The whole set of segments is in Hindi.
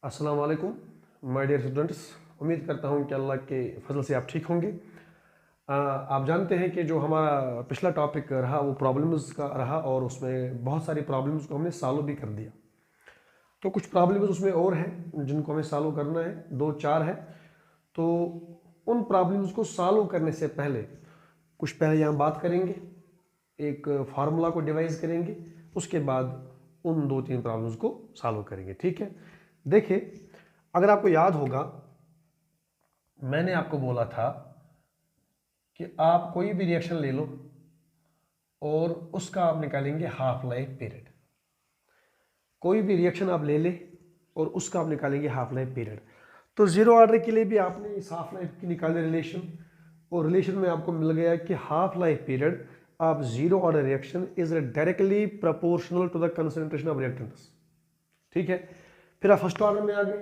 अस्सलाम वालेकुम माय डियर स्टूडेंट्स। उम्मीद करता हूँ कि अल्लाह के फजल से आप ठीक होंगे। आप जानते हैं कि जो हमारा पिछला टॉपिक रहा वो प्रॉब्लम्स का रहा और उसमें बहुत सारी प्रॉब्लम्स को हमने सॉल्व भी कर दिया। तो कुछ प्रॉब्लम्स उसमें और हैं जिनको हमें सॉल्व करना है, 2-4 है। तो उन प्रॉब्लम्स को सॉल्व करने से पहले कुछ पहले यहाँ बात करेंगे, एक फार्मूला को डिवाइस करेंगे, उसके बाद उन 2-3 प्रॉब्लम्स को सॉल्व करेंगे। ठीक है, देखिए अगर आपको याद होगा मैंने आपको बोला था कि आप कोई भी रिएक्शन ले लो और उसका आप निकालेंगे हाफ लाइफ पीरियड। कोई भी रिएक्शन आप ले ले और उसका आप निकालेंगे हाफ लाइफ पीरियड। तो जीरो ऑर्डर के लिए भी आपने इस हाफ लाइफ की निकाले रिलेशन, और रिलेशन में आपको मिल गया कि half life period of zero order reaction is directly proportional to the concentration of reactants. ठीक है, फिर आप फर्स्ट ऑर्डर में आ गए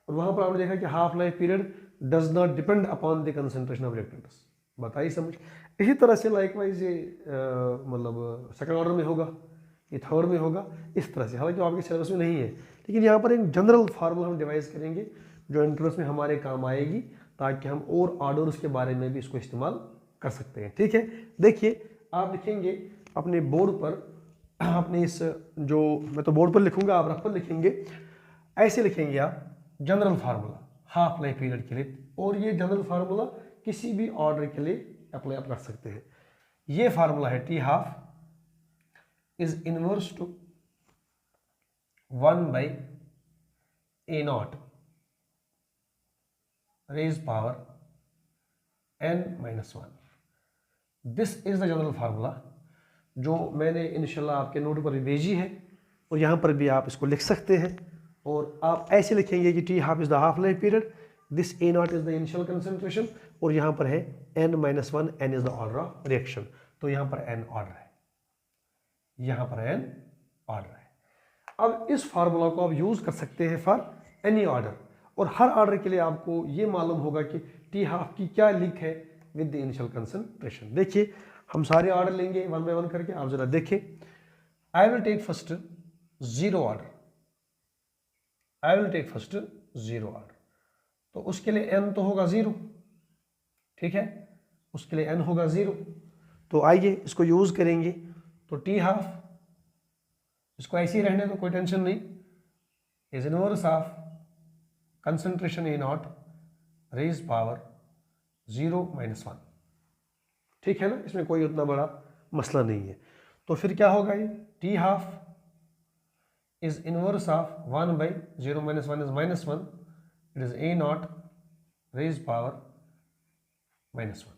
और वहां पर आपने देखा कि half life period does not depend upon the concentration of reactants. बताइए समझ। इसी तरह से लाइकवाइज ये मतलब सेकंड ऑर्डर में होगा, ये थर्ड में होगा, इस तरह से। हालांकि आपके सिलेबस में नहीं है, लेकिन यहाँ पर एक जनरल फार्मूला हम डिवाइस करेंगे जो एंट्रेंस में हमारे काम आएगी, ताकि हम और ऑर्डर्स के बारे में भी इसको इस्तेमाल कर सकते हैं। ठीक है, देखिए आप लिखेंगे अपने बोर्ड पर, अपने इस जो मैं तो बोर्ड पर लिखूंगा, आप रफ पर लिखेंगे। ऐसे लिखेंगे आप general formula half life period के लिए, और ये जनरल फार्मूला किसी भी ऑर्डर के लिए अप्लाई आप कर सकते हैं। ये फार्मूला है t half is inverse to 1/A0 raise power n-1। This is the general formula जो मैंने इंशाल्लाह आपके नोट पर भी भेजी है, और यहाँ पर भी आप इसको लिख सकते हैं। और आप ऐसे लिखेंगे कि T half is the half life period, this A0 is the initial concentration, और यहाँ पर है n-1, n is the order of reaction. तो यहाँ पर n ऑर्डर है, यहाँ पर n ऑर्डर है। अब इस फार्मूला को आप यूज कर सकते हैं फॉर एनी ऑर्डर, और हर ऑर्डर के लिए आपको ये मालूम होगा कि टी हाफ की क्या लिंक है विद द इनिशियल कंसंट्रेशन। देखिए हम सारे ऑर्डर लेंगे 1 बाय 1 करके, आप जरा देखें। I will take first zero order, I will take first zero order. तो उसके लिए n तो होगा 0, ठीक है, उसके लिए n होगा 0। तो आइए इसको यूज करेंगे। तो टी हाफ, इसको ऐसे ही रहने दो, कोई टेंशन नहीं, is inverse of concentration A0 raise power 0-1। ठीक है ना, इसमें कोई उतना बड़ा मसला नहीं है। तो फिर क्या होगा, ये t half is inverse of 1/0-1 is -1, it is A0 raise power -1।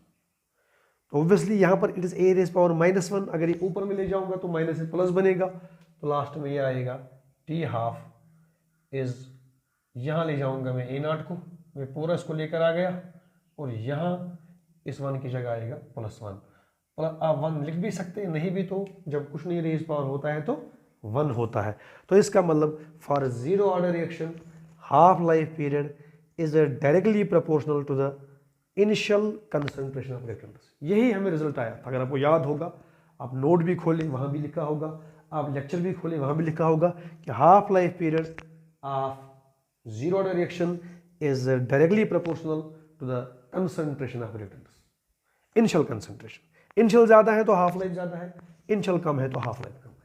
तो ऑब्वियसली यहाँ पर it is A raise power -1, अगर ये ऊपर में ले जाऊंगा तो माइनस से प्लस बनेगा, तो लास्ट में ये आएगा टी हाफ इज, यहाँ ले जाऊंगा मैं A0 को, मैं पूरा इसको लेकर आ गया, और यहाँ इस 1 की जगह आएगा +1। आप 1 लिख भी सकते हैं, नहीं भी तो जब कुछ नहीं रेज पावर होता है तो 1 होता है। तो इसका मतलब for zero order reaction half life period is directly proportional to the initial concentration of reactants. यही हमें रिजल्ट आया था। अगर आपको याद होगा, आप नोट भी खोलें, वहाँ भी लिखा होगा, आप लेक्चर भी खोलें, वहाँ भी लिखा होगा कि half life period of zero order reaction is directly proportional to the concentration of reactants. Initial concentration, initial ज़्यादा है तो हाफ लाइफ ज़्यादा है, इनिशियल कम है तो हाफ लाइफ कम है।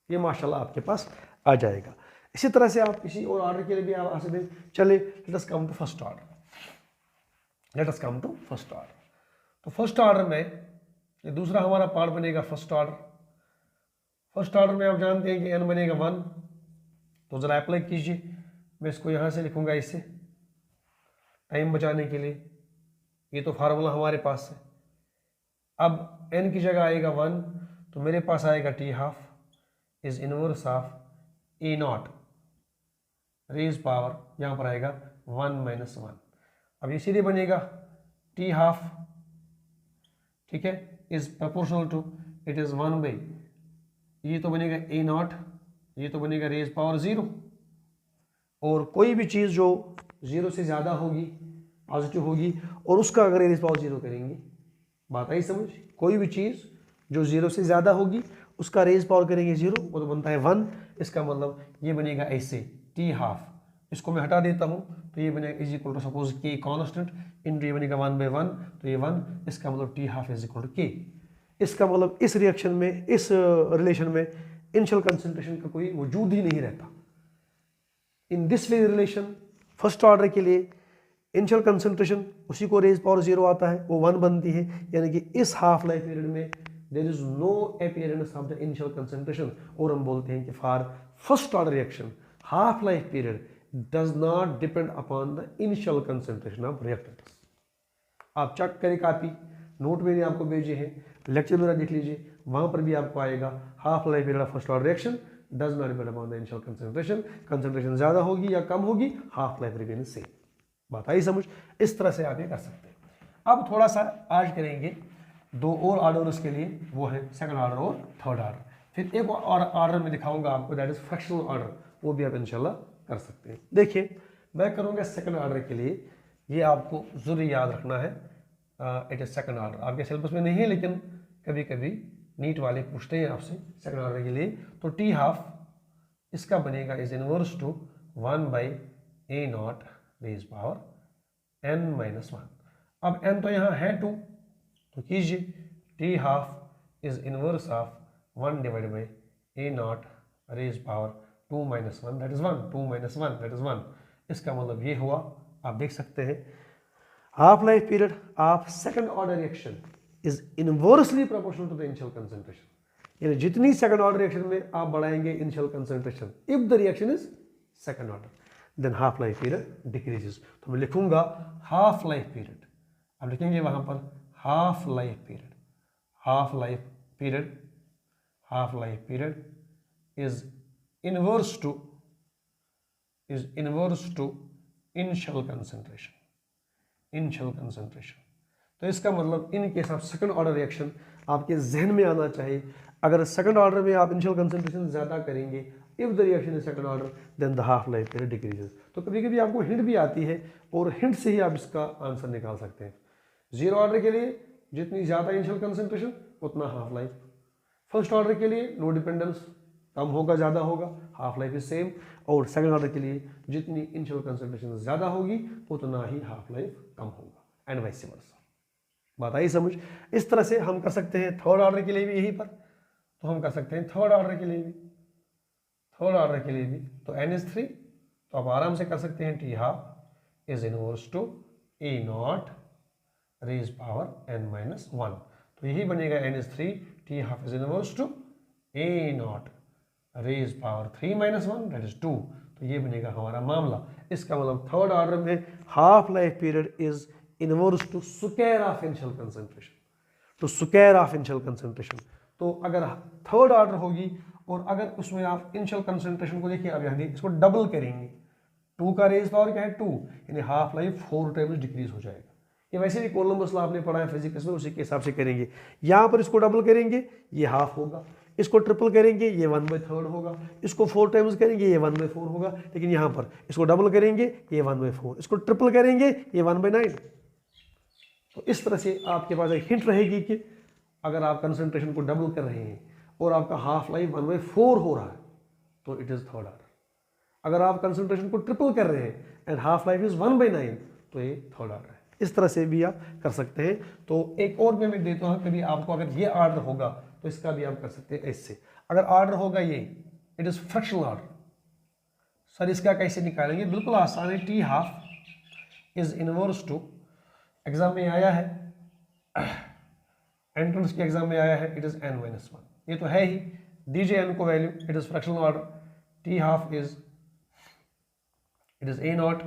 ये माशाल्लाह आपके पास आ जाएगा। इसी तरह से आप किसी और ऑर्डर के लिए भी आप आ सकते हैं। चले let us come to first order, let us come to first order. तो फर्स्ट ऑर्डर में ये दूसरा हमारा पार्ट बनेगा फर्स्ट ऑर्डर। फर्स्ट ऑर्डर में आप जानते हैं कि n बनेगा 1, तो ज़रा अप्लाई कीजिए। मैं इसको यहाँ से लिखूँगा इससे, टाइम बचाने के लिए। ये तो फार्मूला हमारे पास है। अब n की जगह आएगा 1, तो मेरे पास आएगा t half is inverse of A0 raise power, यहाँ पर आएगा 1-1। अब ये सीधे बनेगा टी हाफ, ठीक है, is proportional to, it is 1/, ये तो बनेगा A0, ये तो बनेगा रेज पावर 0। और कोई भी चीज़ जो 0 से ज़्यादा होगी, पॉजिटिव होगी, और उसका अगर रेज पावर 0 करेंगे, बात आई समझ। कोई भी चीज़ जो 0 से ज़्यादा होगी उसका रेज पावर करेंगे 0, वो तो बनता है 1। इसका मतलब ये बनेगा ऐसे टी हाफ इसको मैं हटा देता हूँ तो ये बनेगा is equal to suppose K constant into ये बनेगा 1/1, तो ये 1, इसका मतलब t half is equal to K. इसका मतलब इस रिएक्शन में, इस रिलेशन में इनिशियल कंसंट्रेशन का कोई वजूद ही नहीं रहता। In this way relation first order के लिए इनिशियल कंसंट्रेशन उसी को रेज पावर 0 आता है, वो 1 बनती है, यानी कि इस हाफ लाइफ पीरियड में there is no appearance of the initial concentration, और हम बोलते हैं कि for first order reaction half life period does not depend upon the initial concentration of reactants. आप चेक करें, कापी नोट मैंने आपको भेजे हैं, लेक्चर मेरा देख लीजिए, वहां पर भी आपको आएगा half life period of first order reaction does not depend upon the initial concentration. Concentration ज्यादा होगी या कम होगी, हाफ लाइफ रिमेन सेम। बात आई समझ? इस तरह से आप ये कर सकते हैं। अब थोड़ा सा आज करेंगे दो और ऑर्डर्स के लिए, वो है सेकंड ऑर्डर और थर्ड ऑर्डर। फिर एक और ऑर्डर में दिखाऊंगा आपको, दैट इज फ्रैक्शनल ऑर्डर, वो भी आप इंशाल्लाह कर सकते हैं। देखिए मैं करूंगा सेकंड ऑर्डर के लिए, ये आपको जरूर याद रखना है, इट इज सेकंड ऑर्डर। आपके सिलेबस में नहीं है लेकिन कभी कभी नीट वाले पूछते हैं आपसे सेकंड ऑर्डर के लिए। तो टी हाफ इसका बनेगा is inverse to 1/a0 raise power n-1। अब n तो यहाँ है 2, तो कीजिए t half is inverse of 1/a0 raise power 2-1 that is 1, 2-1 that is 1। इसका मतलब ये हुआ, आप देख सकते हैं half life period of second order reaction is inversely proportional to the initial concentration, यानी जितनी सेकंड ऑर्डर रिएक्शन में आप बढ़ाएंगे initial concentration, if the reaction is second order than half life period decreases. तो मैं लिखूंगा हाफ लाइफ पीरियड, अब लिखेंगे वहां पर half life period, half life period, half life period is inverse to initial concentration, initial concentration. तो इसका मतलब इन case of second order reaction आपके जहन में आना चाहिए, अगर सेकंड ऑर्डर में आप इनिशियल कंसंट्रेशन ज्यादा करेंगे, if the reaction is second order then the half life period decreases. तो कभी कभी आपको हिंट भी आती है और हिंट से ही आप इसका आंसर निकाल सकते हैं। जीरो ऑर्डर के लिए जितनी ज्यादा इनिशियल कंसंट्रेशन उतना हाफ लाइफ, फर्स्ट ऑर्डर के लिए नो डिपेंडेंस, कम होगा ज्यादा होगा, हाफ लाइफ इज सेम, और सेकंड ऑर्डर के लिए जितनी इनिशियल कंसंट्रेशन ज्यादा होगी उतना ही हाफ लाइफ कम होगा, एंड वाइस वर्सा। बात आई समझ? इस तरह से हम कर सकते हैं थर्ड ऑर्डर के लिए भी यहीं पर, तो हम कर सकते हैं थर्ड ऑर्डर के लिए भी, थर्ड ऑर्डर के लिए भी तो n3, तो आप आराम से कर सकते हैं t half is inverse to a0 raise power n-1। तो यही बनेगा n3 t half is inverse to a0 raise power 3-1 that is 2। तो ये बनेगा हमारा मामला। इसका मतलब थर्ड ऑर्डर में half life period is inverse to square of initial concentration, to square of initial concentration. तो अगर थर्ड ऑर्डर होगी और अगर उसमें आप इनिशियल कंसंट्रेशन को देखिए, अब यहाँ इसको डबल करेंगे, 2 का रेज पावर क्या है 2, यानी हाफ लाइफ 4 टाइम्स डिक्रीज हो जाएगा। ये वैसे भी कोलम्बस लॉ आपने पढ़ा है फिजिक्स में, उसी के हिसाब से करेंगे। यहाँ पर इसको डबल करेंगे ये हाफ होगा, इसको ट्रिपल करेंगे ये 1/3 होगा, इसको 4 टाइम्स करेंगे ये 1/4 होगा, लेकिन यहाँ पर इसको डबल करेंगे ये 1/4, इसको ट्रिपल करेंगे ये 1/9। तो इस तरह से आपके पास एक हिंट रहेगी कि अगर आप कंसंट्रेशन को डबल कर रहे हैं और आपका हाफ लाइफ 1/4 हो रहा है तो इट इज थर्ड ऑर्डर। अगर आप कंसंट्रेशन को ट्रिपल कर रहे हैं एंड हाफ लाइफ इज 1/9 तो ये थर्ड ऑर्डर है। इस तरह से भी आप कर सकते हैं। तो एक और मैं देता हूं, कभी आपको अगर ये ऑर्डर होगा तो इसका भी आप कर सकते हैं ऐसे। अगर ऑर्डर होगा ये, it is fractional order, sir इसका कैसे निकालेंगे? बिल्कुल आसान है, t half is inverse to, exam में आया है, एंट्रेंस के एग्जाम में आया है, इट इज n-1, ये तो है ही, दीजिए n को value, it is fractional order, T half is it is a0,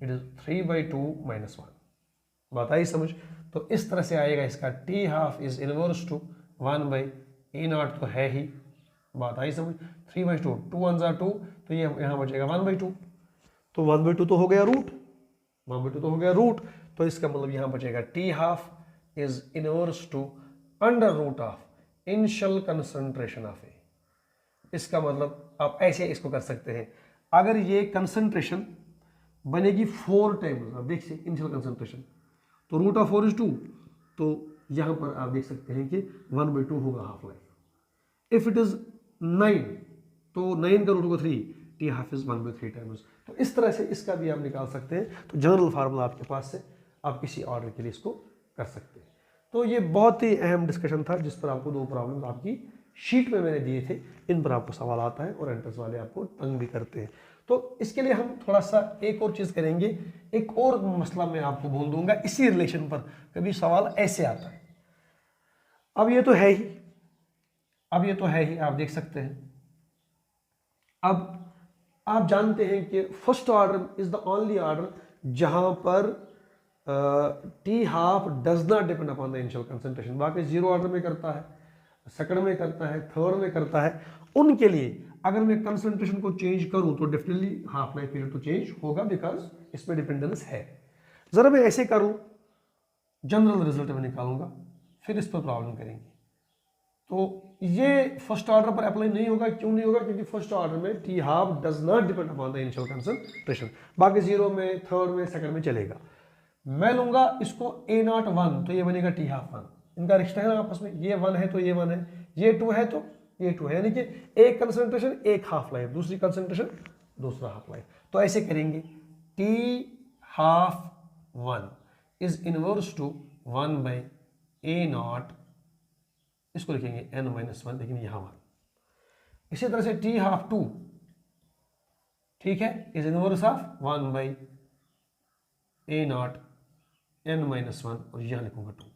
it is 3/2-1। बात आई समझ? तो इस तरह से आएगा इसका, T half is inverse to 1/a0 तो है ही, बात आई समझ? 3/2, 2 1 2, तो ये यहाँ बचेगा 1/2, तो 1/2 तो हो गया रूट, 1/2 तो हो गया रूट। तो इसका मतलब यहाँ बचेगा t half is inverse to under root of initial concentration of A. इसका मतलब आप ऐसे इसको कर सकते हैं, अगर ये कंसंट्रेशन बनेगी 4 टाइम्स, आप देखिए इनिशियल कंसंट्रेशन, तो रूट ऑफ 4 इज 2, तो यहां पर आप देख सकते हैं कि 1/2 होगा half life. If it is 9 तो 9 का रूट होगा 3, टी हाफ इज 1/3 टाइम्स। तो इस तरह से इसका भी आप निकाल सकते हैं। तो जनरल फार्मूला आपके पास से आप किसी ऑर्डर के लिए इसको कर सकते हैं। तो ये बहुत ही अहम डिस्कशन था जिस पर आपको 2 प्रॉब्लम आपकी शीट में मैंने दिए थे, इन पर आपको सवाल आता है और एंट्रेंस वाले आपको तंग भी करते हैं। तो इसके लिए हम थोड़ा सा एक और चीज़ करेंगे, एक और मसला मैं आपको बोल दूंगा इसी रिलेशन पर। कभी सवाल ऐसे आता है, अब ये तो है ही, आप देख सकते हैं। अब आप जानते हैं कि first order is the only order जहां पर T half does not depend upon the initial concentration. बाकी 0 ऑर्डर में करता है, सेकंड में करता है, थर्ड में करता है। उनके लिए अगर मैं कंसंट्रेशन को चेंज करूं तो डेफिनेटली हाफ लाइफ पीरियड तो चेंज होगा, बिकॉज इसमें डिपेंडेंस है। जरा मैं ऐसे करूं, जनरल रिजल्ट में निकालूंगा, फिर इस पर प्रॉब्लम करेंगे। तो ये फर्स्ट ऑर्डर पर अप्लाई नहीं होगा। क्यों नहीं होगा? क्योंकि फर्स्ट ऑर्डर में T half does not depend upon the initial concentration. बाकी 0 में, थर्ड में, सेकंड में चलेगा। मैं लूंगा इसको A0 1, तो ये बनेगा टी हाफ 1। इनका रिश्ता है ना आपस में, ये 1 है तो ये 1 है, ये 2 है तो ये 2 है, यानी कि एक कंसंट्रेशन एक हाफ लाइफ, दूसरी कंसंट्रेशन दूसरा हाफ लाइफ। तो ऐसे करेंगे, T half 1 is inverse to 1/A0, इसको लिखेंगे n-1, लेकिन यहां 1। इसी तरह से टी हाफ 2, ठीक है, is inverse of 1/A0 n-1, और यहां लिखूंगा 2।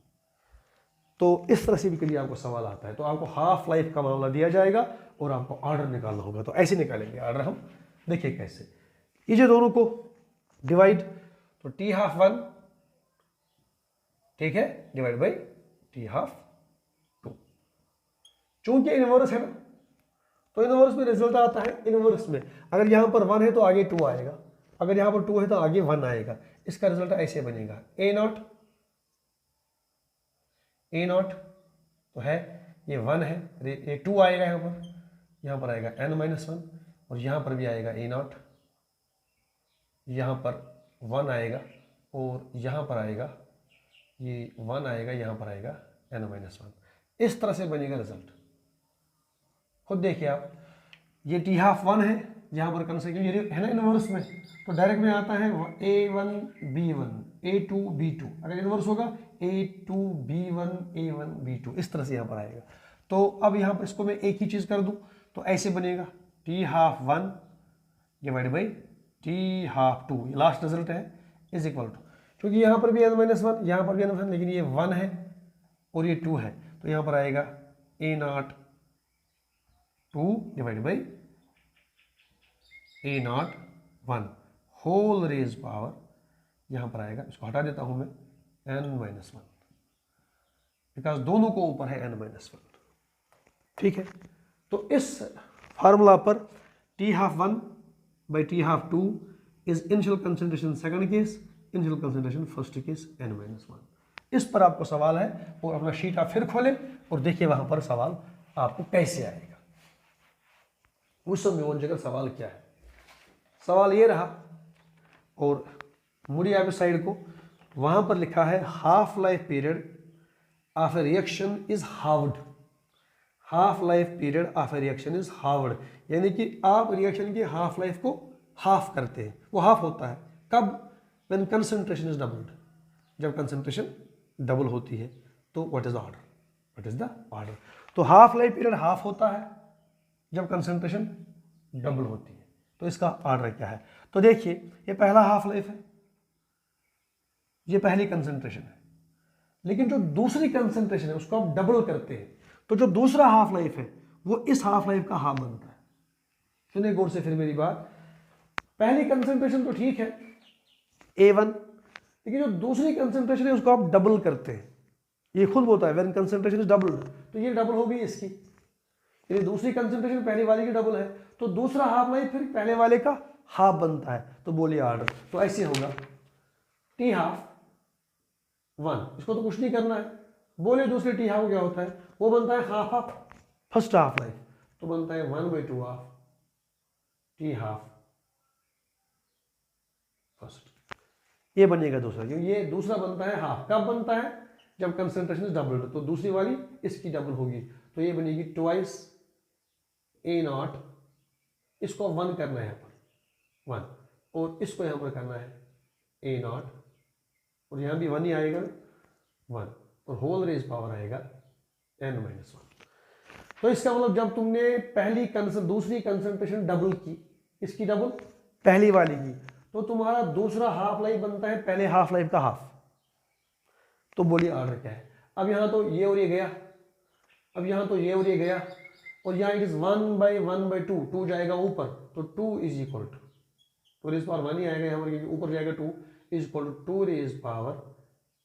तो इस तरह से भी कभी आपको सवाल आता है तो आपको हाफ लाइफ का मामला दिया जाएगा और आपको ऑर्डर निकालना होगा। तो ऐसे निकालेंगे ऑर्डर हम। देखिए कैसे, ये जो दोनों को डिवाइड, तो टी हाफ 1, ठीक है, डिवाइड बाई टी हाफ 2। चूंकि इनवर्स है ना, तो इनवर्स में रिजल्ट आता है इनवर्स में। अगर यहां पर 1 है तो आगे 2 आएगा, अगर यहां पर 2 है तो आगे 1 आएगा। इसका रिजल्ट ऐसे बनेगा, A0 तो है, ये 1 है, ये 2 आएगा यहाँ पर आएगा n-1, और यहाँ पर भी आएगा A0, यहाँ पर 1 आएगा, और यहाँ पर आएगा ये 1 आएगा, यहाँ पर आएगा n-1। इस तरह से बनेगा रिजल्ट। खुद देखिए आप, ये टी हाफ 1 है, यहाँ पर कंसेक्यूटिव ये है ना इनवर्स में, तो डायरेक्ट में आता है A1 B1 A2 B2। अगर इनवर्स होगा A2 B1 A1 B2, इस तरह से यहाँ पर आएगा। तो अब यहाँ पर इसको मैं एक ही चीज़ कर दूँ तो ऐसे बनेगा, T half 1 divide by t half 2, ये लास्ट रिजल्ट है, इज इक्वल टू, क्योंकि यहाँ पर भी n-1, यहाँ पर भी n-1, लेकिन ये 1 है और ये 2 है, तो यहाँ पर आएगा A0 2 divide by A0 1 whole raise power, यहां पर आएगा, इसको हटा देता हूं मैं, n-1, बिकॉज दोनों को ऊपर है n-1, ठीक है। तो इस फार्मूला पर T half 1 by t half 2 is initial concentration second case, initial concentration first case n-1। इस पर आपको सवाल है और अपना शीट आप फिर खोलें और देखिए वहां पर सवाल आपको कैसे आएगा। उस समय वो जगह सवाल क्या है, सवाल ये रहा, और मुड़िए आप इस साइड को, वहां पर लिखा है half life period of A reaction is halved. Half life period of A reaction is halved, यानी कि आप रिएक्शन की हाफ लाइफ को हाफ करते हैं। वो हाफ होता है कब? व्हेन कंसंट्रेशन इज डबल्ड, जब कंसंट्रेशन डबल होती है। तो what is the order? What is the order? तो हाफ लाइफ पीरियड हाफ होता है जब कंसंट्रेशन डबल होती है। तो इसका ऑर्डर क्या है? तो देखिए, ये पहला हाफ लाइफ है, ये पहली कंसंट्रेशन है, लेकिन जो दूसरी कंसंट्रेशन है उसको आप डबल करते हैं, तो जो दूसरा हाफ लाइफ है वो इस हाफ लाइफ का हाफ बनता है। सुनिए गौर से फिर मेरी बात, पहली कंसंट्रेशन तो ठीक है A1, लेकिन जो दूसरी कंसंट्रेशन है उसको आप डबल करते हैं। ये खुद बोलता है व्हेन कंसंट्रेशन इज डबल्ड, तो ये डबल होगी इसकी, यानी दूसरी कंसंट्रेशन पहले वाले की डबल है, तो दूसरा हाफ लाइफ फिर पहले वाले का हाफ बनता है। तो बोलिए ऑर्डर, तो ऐसे होगा टी हाफ 1, इसको तो कुछ नहीं करना है। बोले दूसरे टी हाफ क्या होता है? वो बनता है half of first half life, तो बनता है 1/2 ऑफ टी हाफ फर्स्ट। ये बनेगा दूसरा, क्योंकि ये दूसरा बनता है हाफ, कब बनता है? जब कंसंट्रेशन इज डबल्ड, तो दूसरी वाली इसकी डबल होगी, तो ये बनेगी ट्वाइस A0 इसको 1 करना है यहाँ पर 1, और इसको यहाँ पर करना है A0, और यहाँ भी 1 ही आएगा 1, और होल रेज पावर आएगा n-1। तो इसका मतलब जब तुमने दूसरी कंसंट्रेशन डबल की, इसकी डबल पहली वाली की, तो तुम्हारा दूसरा हाफ लाइफ बनता है पहले हाफ लाइफ का हाफ। तो बोलिए ऑर्डर क्या है। अब यहाँ तो ये और ये गया, अब यहाँ तो ये और ये गया, और यहाँ इट इज 1/1/2, 2 जाएगा ऊपर, तो 2 is equal to raise power 1 ही आएगा यहाँ पर, क्योंकि ऊपर जाएगा 2 is equal to 2 raise power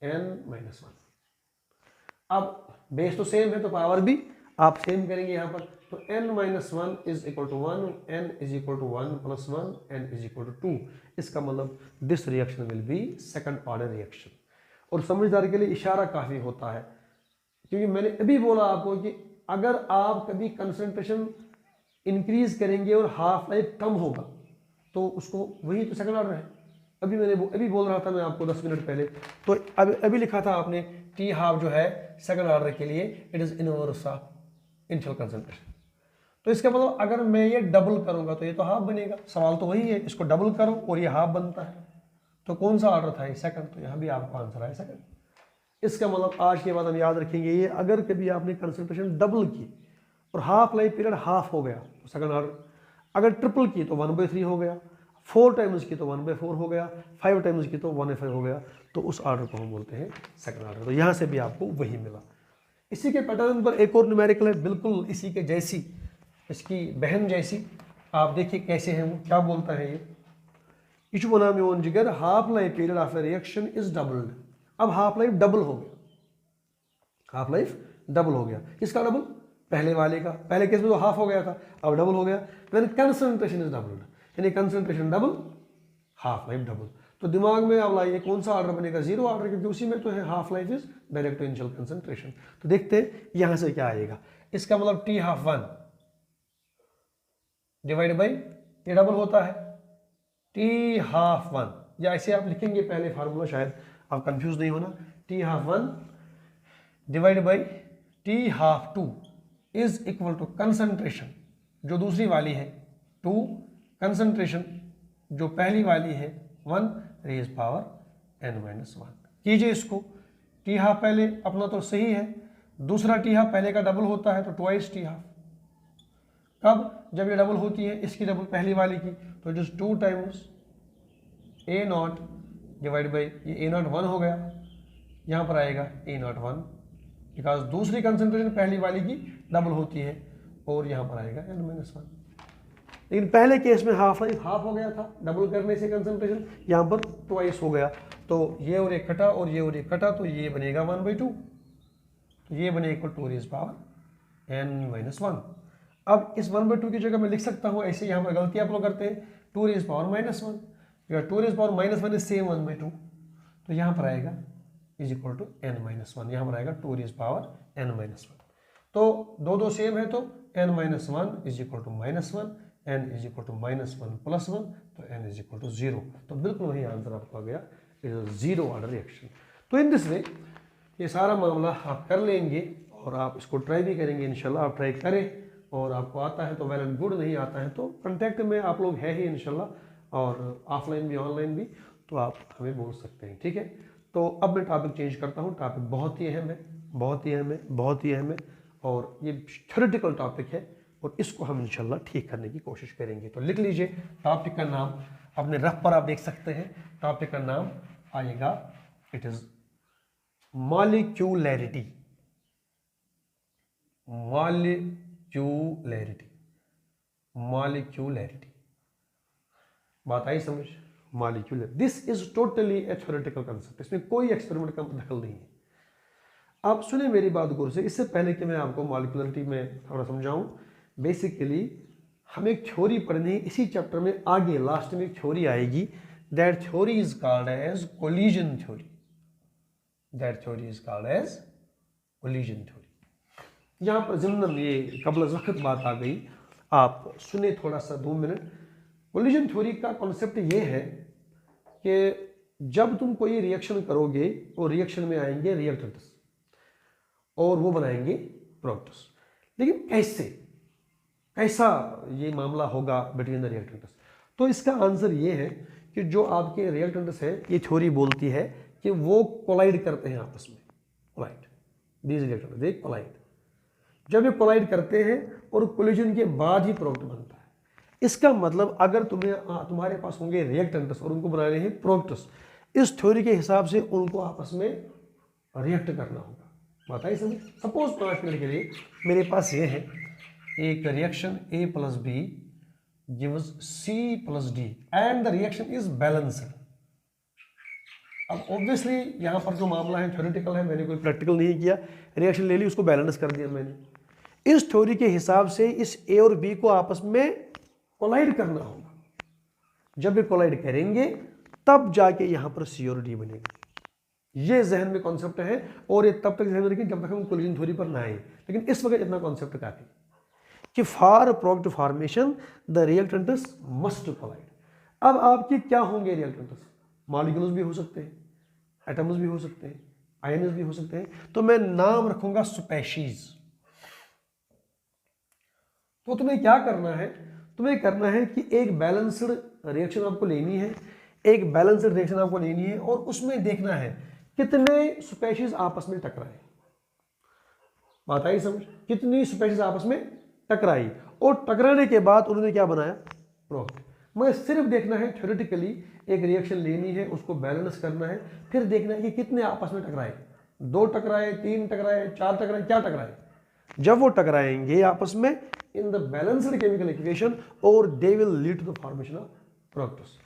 n-1। अब बेस तो सेम है तो पावर भी आप सेम करेंगे यहाँ पर, तो n-1 is equal to 1, n is equal to 1 + 1, n is equal to 2। इसका मतलब this reaction will be second order reaction. और समझदार के लिए इशारा काफ़ी होता है, क्योंकि मैंने अभी बोला आपको कि अगर आप कभी कंसंट्रेशन इंक्रीज करेंगे और हाफ लाइफ कम होगा तो उसको वही तो सेकंड ऑर्डर है। अभी बोल रहा था मैं आपको 10 मिनट पहले, तो अभी लिखा था आपने टी हाफ जो है सेकंड ऑर्डर के लिए it is inverse of initial concentration. तो इसका मतलब अगर मैं ये डबल करूंगा तो ये तो हाफ बनेगा, सवाल तो वही है, इसको डबल करो और ये हाफ बनता है, तो कौन सा ऑर्डर था ये सेकंड, तो यहाँ भी आपका आंसर है सेकंड। इसका मतलब आज के बाद हम याद रखेंगे ये, अगर कभी आपने कंसंट्रेशन डबल की और हाफ लाइफ पीरियड हाफ हो गया तो सेकंड ऑर्डर, अगर ट्रिपल की तो 1/3 हो गया, 4 टाइम्स की तो 1/4 हो गया, 5 टाइम्स की तो 1/5 हो गया, तो उस ऑर्डर को हम बोलते हैं सेकंड ऑर्डर। तो यहाँ से भी आपको वही मिला। इसी के पैटर्न पर एक और न्यूमेरिकल है बिल्कुल इसी के जैसी, इसकी बहन जैसी, आप देखिए कैसे है वो, क्या बोलता है ये, इच बना में ओन जिगर half life period of A reaction is doubled. अब हाफ लाइफ डबल हो गया, हाफ लाइफ डबल हो गया, किसका डबल, पहले वाले का, पहले केस में तो हाफ हो गया था, अब डबल हो गया। व्हेन कंसंट्रेशन इज डबल्ड, यानी concentration double half life double. तो दिमाग में अब लाइए कौन सा ऑर्डर बनेगा, 0 ऑर्डर, क्योंकि उसी में तो है half life is direct to initial concentration. तो देखते हैं यहां से क्या आएगा। इसका मतलब टी हाफ 1 डिवाइड बाई ये डबल होता है टी हाफ 1, या ऐसे आप लिखेंगे पहले फार्मूला, शायद आप कंफ्यूज नहीं होना, t half 1 divide by t half 2 is equal to concentration जो दूसरी वाली है 2, कंसंट्रेशन जो पहली वाली है 1 रेज पावर n-1। कीजिए इसको, टी हाफ पहले अपना तो सही है, दूसरा टी हाफ पहले का डबल होता है तो ट्वाइस टी हाफ। कब, जब ये डबल होती है इसकी डबल पहली वाली की, तो it is 2 times A0 divide by ये A0 1 हो गया, यहाँ पर आएगा A0 1, बिकॉज दूसरी कंसंट्रेशन पहली वाली की डबल होती है, और यहाँ पर आएगा n-1। लेकिन पहले केस में हाफ लाइफ हाफ हो गया था, डबल करने से कंसंट्रेशन, यहाँ पर ट्वाइस हो गया, तो ये और एक कटा और ये और एक कटा, तो ये बनेगा 1/2, तो ये बने equal to raise power n-1। अब इस 1/2 की जगह मैं लिख सकता हूँ ऐसे, यहाँ पर गलती आप लोग करते हैं, 2 raise power -1, 2 raise power -1 is same 1/2, तो यहाँ पर आएगा इज इक्वल टू n-1, यहाँ पर आएगा 2 रेज पावर n-1। तो दो सेम है, तो n-1 is equal to -1, n is equal to -1 + 1, तो n इज इक्वल टू 0। तो बिल्कुल वही आंसर आपका गया, इट इज 0 ऑर्डर रिएक्शन। तो इन दिस वे ये सारा मामला आप कर लेंगे और आप इसको ट्राई भी करेंगे इंशाल्लाह। आप ट्राई करें और आपको आता है तो वेल एंड गुड, नहीं आता है तो कांटेक्ट में आप लोग है ही इंशाल्लाह, और ऑफलाइन भी ऑनलाइन भी, तो आप हमें बोल सकते हैं, ठीक है। तो अब मैं टॉपिक चेंज करता हूँ, टॉपिक बहुत ही अहम है, बहुत ही अहम है, बहुत ही अहम है, और ये थ्योरेटिकल टॉपिक है और इसको हम इंशाल्लाह ठीक करने की कोशिश करेंगे। तो लिख लीजिए टॉपिक का नाम, अपने रफ पर आप देख सकते हैं, टॉपिक का नाम आएगा, इट इज मॉलिक्यूलैरिटी। मॉलिक्यूलैरिटी, मॉलिक्यूलैरिटी, बात आई समझ, molecular. This is totally A theoretical concept, इसमें कोई एक्सपेरिमेंट का दखल नहीं है। आप सुने मेरी बात गौर से, इससे पहले कि मैं आपको मॉलिक्यूलरिटी में थोड़ा समझाऊं, बेसिकली हमें एक थ्योरी पढ़नी है इसी चैप्टर में, आगे लास्ट में एक थ्योरी आएगी, that theory is called as collision theory, that theory is called as collision theory. यहाँ पर ज़िम्नन ये कबल वक्त बात आ गई, आप सुने थोड़ा सा 2 मिनट। कोलिजन थ्योरी का कॉन्सेप्ट ये है कि जब तुम कोई रिएक्शन करोगे वो रिएक्शन में आएंगे रिएक्टेंट्स और वो बनाएंगे प्रोडक्ट्स, लेकिन कैसे, कैसा ये मामला होगा बिटवीन द रिएक्टेंट्स। तो इसका आंसर ये है कि जो आपके रिएक्टेंट्स है, ये थ्योरी बोलती है कि वो कोलाइड करते हैं आपस में, collide, these reactants they collide. जब ये कोलाइड करते हैं और कोलिजन के बाद ही प्रोडक्ट बनता है। इसका मतलब अगर तुम्हारे पास होंगे रिएक्टेंट्स और उनको बनाने हैं प्रोडक्ट्स, इस थ्योरी के हिसाब से उनको आपस में रिएक्ट करना होगा। बताइए समझ। सपोज 5 मिनट के लिए मेरे पास ये है एक reaction A plus B gives C plus D and the reaction is balanced. अब ऑब्वियसली यहाँ पर जो मामला है थ्योरेटिकल है, मैंने कोई प्रैक्टिकल नहीं किया, रिएक्शन ले ली, उसको बैलेंस कर दिया मैंने। इस थ्योरी के हिसाब से इस A और B को आपस में कोलाइड करना होगा। जब ये कोलाइड करेंगे तब जाके यहाँ पर C और D बनेगा। ये जहन में कॉन्सेप्ट है और ये तब तक जहन में रखें जब तक हम कोलिजन थ्योरी पर ना आए। लेकिन इस वक्त इतना कॉन्सेप्ट काफी कि for product formation the reactants must collide. अब आपके क्या होंगे रिएक्टेंट्स? मॉलिक्यूल्स भी हो सकते हैं, एटम्स भी हो सकते हैं, आयन्स भी हो सकते हैं। तो मैं नाम रखूंगा स्पेशीज। तो तुम्हें क्या करना है? तुम्हें करना है कि एक बैलेंस्ड रिएक्शन आपको लेनी है, एक बैलेंस्ड रिएक्शन आपको लेनी है और उसमें देखना है कितने स्पेशीज आपस में टकराए। बात आई समझ? कितनी स्पेशीज आपस में टकराई और टकराने के बाद उन्होंने क्या बनाया? प्रोडक्ट। मैं सिर्फ देखना है थ्योरेटिकली, एक रिएक्शन लेनी है, उसको बैलेंस करना है, फिर देखना है कि कितने आपस में टकराए, 2 टकराए, 3 टकराए, 4 टकराए, क्या टकराए। जब वो टकराएंगे आपस में in the balanced chemical equation और they will lead to the formation of products.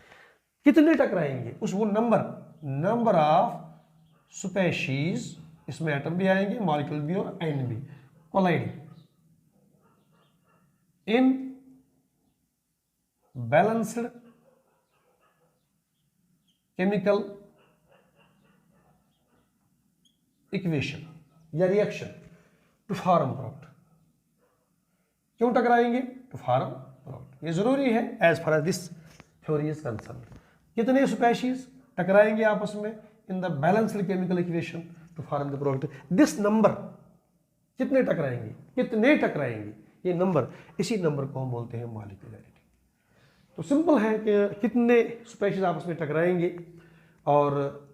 कितने टकराएंगे उस वो नंबर ऑफ स्पेशीज, इसमें एटम भी आएंगे, मॉलिक्यूल भी और आयन भी, colliding in balanced chemical equation या रिएक्शन टू फॉर्म प्रोडक्ट। क्यों टकराएंगे? To form product. ये जरूरी है as far as this theory is concern. कितने स्पेशीज टकराएंगे आपस में in the balanced chemical equation to form the product. This number, कितने टकराएंगे, ये नंबर, इसी नंबर को हम बोलते हैं मॉलिक्यूलैरिटी। तो सिंपल है कि कितने स्पेशीज आपस में टकराएंगे और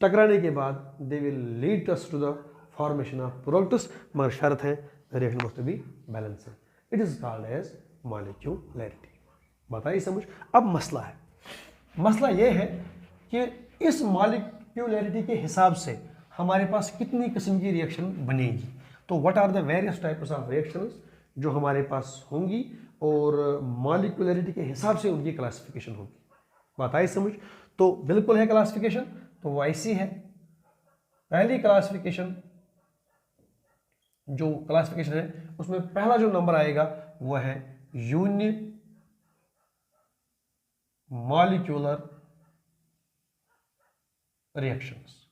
टकराने के बाद they will lead us to the formation of products, मगर शर्त है reaction must be balanced. It is called as molecularity. बताइए समझ। अब मसला यह है कि इस मॉलिक्यूलैरिटी के हिसाब से हमारे पास कितनी किस्म की रिएक्शन बनेगी। तो what are the various types of reactions जो हमारे पास होंगी और मॉलिक्यूलैरिटी के हिसाब से उनकी क्लासिफिकेशन होगी। बताइए समझ। तो बिल्कुल है क्लासिफिकेशन, तो वो ऐसी है। पहली क्लासिफिकेशन जो क्लासिफिकेशन है उसमें पहला जो नंबर आएगा वो है यूनिमॉलिक्यूलर रिएक्शंस।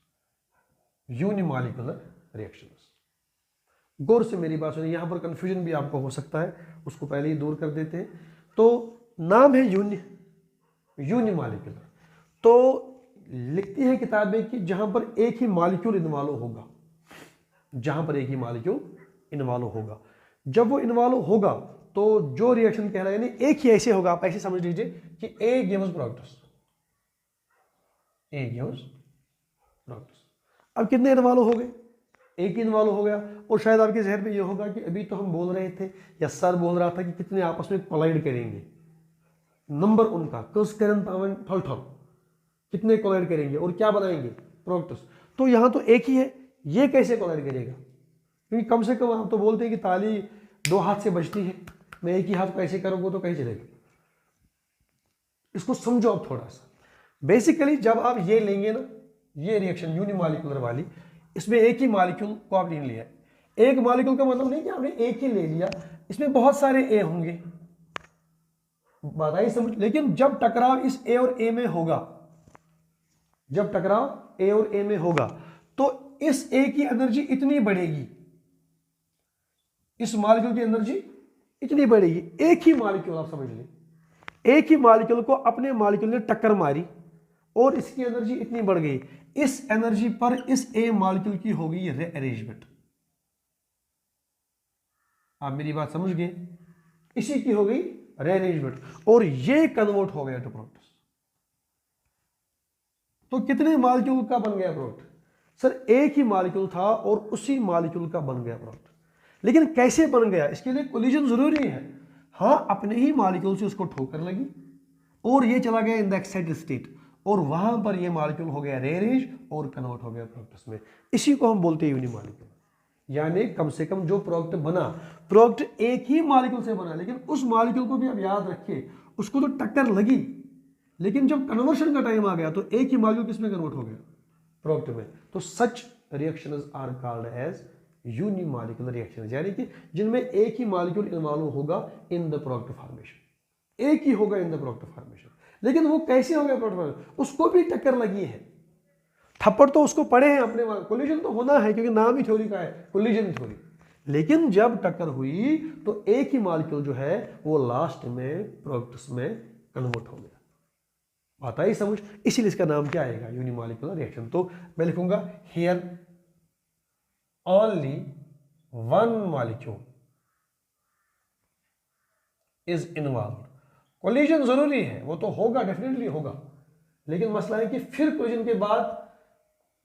Unimolecular reactions. गौर से मेरी बात सुनिए, यहां पर कंफ्यूजन भी आपको हो सकता है, उसको पहले ही दूर कर देते हैं। तो नाम है यूनिमॉलिक्यूलर। तो लिखती है किताबें कि जहां पर एक ही मॉलिक्यूल इन्वॉल्व होगा, जब वो इन्वॉल्व होगा तो जो रिएक्शन कह रहा है यानी एक ही ऐसे होगा। आप ऐसे समझ लीजिए कि A gives प्रोडक्ट्स, अब कितने इन्वॉल्व हो गए? एक ही इन्वॉल्व हो गया। और शायद आपके जहन में ये होगा कि अभी तो हम बोल रहे थे या सर बोल रहा था कि कितने आपस में कोलाइड करेंगे, नंबर उनका कितने कोलाइड करेंगे और क्या बनाएंगे? प्रोडक्ट्स। तो यहां तो एक ही है, ये कैसे कोलाइड करेगा? क्योंकि कम से कम हम तो बोलते हैं कि ताली 2 हाथ से बजती है, मैं एक ही हाथ को ऐसे करूंगा तो कहीं चलेगा। इसको समझो आप थोड़ा सा। बेसिकली जब आप ये लेंगे ना, ये रिएक्शन यूनिमॉलिक्यूलर वाली, इसमें एक ही मॉलिक्यूल को आप नहीं लिया। एक मॉलिक्यूल का मतलब नहीं कि आपने एक ही ले लिया, इसमें बहुत सारे ए होंगे, बात आई समझ। लेकिन जब टकराव इस ए और ए में होगा, तो इस ए की एनर्जी इतनी बढ़ेगी, इस मॉलिक्यूल की एनर्जी इतनी बढ़ेगी। एक ही मॉलिक्यूल, आप समझ लें, एक ही मॉलिक्यूल को अपने मॉलिक्यूल ने टक्कर मारी और इसकी एनर्जी इतनी बढ़ गई। इस एनर्जी पर इस ए मॉलिक्यूल की होगी रीअरेंजमेंट। आप मेरी बात समझ गए? इसी की हो गई रीअरेंजमेंट, और ये कन्वर्ट हो गया टू प्रोडक्ट। तो कितने मॉलिक्यूल का बन गया प्रोडक्ट? सर एक ही मॉलिक्यूल था और उसी मॉलिक्यूल का बन गया प्रोडक्ट। लेकिन कैसे बन गया? इसके लिए कोलिजन जरूरी है। हाँ, अपने ही मॉलिक्यूल से उसको ठोकर लगी और ये चला गया इन द एक्साइटेड स्टेट, और वहां पर ये मॉलिक्यूल हो गया रीअरेंज और कन्वर्ट हो गया प्रोडक्ट्स में। इसी को हम बोलते हैं यूनिमॉलिक्यूलर। यानी कम से कम जो प्रोडक्ट बना, प्रोडक्ट एक ही मॉलिक्यूल से बना, लेकिन उस मॉलिक्यूल को भी आप याद रखिए, उसको तो टक्कर लगी, लेकिन जब कन्वर्शन का टाइम आ गया तो एक ही मॉलिक्यूल किसमें कन्वर्ट हो गया? प्रोडक्ट में। तो such reactions are called as unimolecular reaction, यानी कि जिनमें एक ही मॉलिक्यूल इन्वॉल्व होगा इन द प्रोडक्ट फॉर्मेशन, एक ही होगा इन द प्रोडक्ट फॉर्मेशन। लेकिन वो कैसे हो गया प्रोडक्ट फॉर्मेशन? उसको भी टक्कर लगी है, थप्पड़ तो उसको पड़े हैं अपने, कोलिजन तो होना है क्योंकि नाम ही थ्योरी का है, कोलिजन थ्योरी। लेकिन जब टक्कर हुई तो एक ही मॉलिक्यूल जो है वो लास्ट में प्रोडक्ट्स में कन्वर्ट हो गया। आता ही समझ? इसीलिए इसका नाम क्या आएगा? Unimolecular reaction. तो मैं लिखूंगा here only one molecule is involve. Collision जरूरी है, वो तो होगा, डेफिनेटली होगा, लेकिन मसला है कि फिर कोलिजन के बाद